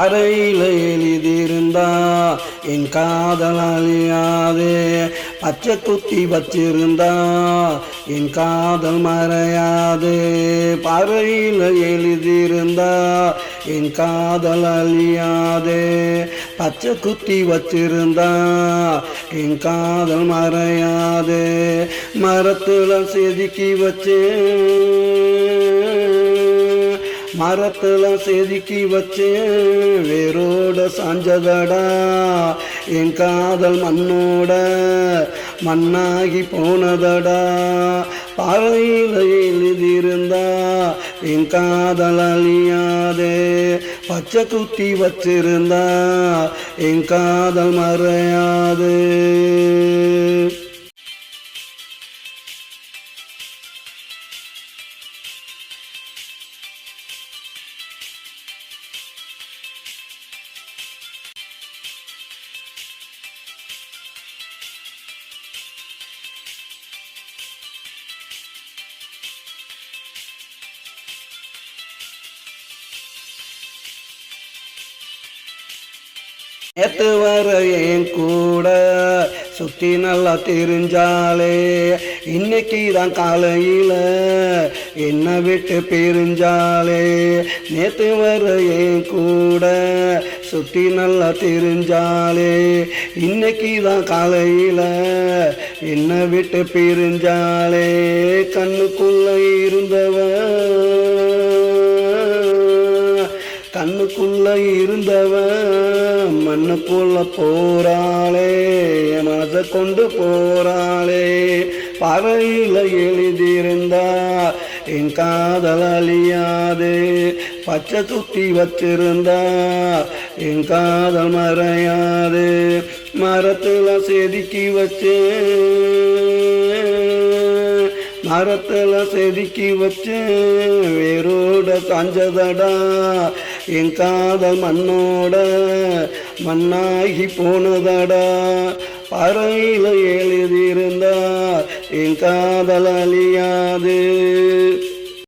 அறையில் எழுதியிருந்தா என் காதல் அழியாதே, பச்சை குத்தி வச்சிருந்தா என் காதல் மறையாதே. பறையில் எழுதியிருந்தா என் காதல் அழியாதே, பச்சை குத்தி வச்சிருந்தா என் காதல் மறையாதே. மரத்துல செதுக்கி வச்சேன் வேரோட சாஞ்சதடா, என் காதல் மண்ணோட மண்ணாகி போனதடா. பாறையில் எழுதியிருந்தா என் காதல் அழியாதே, பச்சை குத்தி வச்சிருந்தா என் காதல் மறையாதே. நேத்து வர என் கூட சுத்தி நல்லா தெரிஞ்சாலே, இன்னைக்கு தான் காலையில் என்ன விட்டு பிரிஞ்சாலே. நேத்து வர என் கூட சுத்தி நல்லா தெரிஞ்சாலே, இன்னைக்கு தான் காலையில் என்ன விட்டு பிரிஞ்சாலே. கண்ணுக்குள்ள இருந்தவன் மண்ணுக்குள்ள போறாளே, மனதை கொண்டு போறாளே. பறையில் எழுதியிருந்தா என் காதல் அழியாதே, பச்சை குத்தி வச்சிருந்தா என் காதல் மறையாதே. மரத்துல செதுக்கி வச்சேன் வேரோட சாஞ்சதடா, என் காதல் மண்ணோட மண்ணாகி போனதடா. பறையில் எழுதியிருந்தா என் காதல் அழியாது.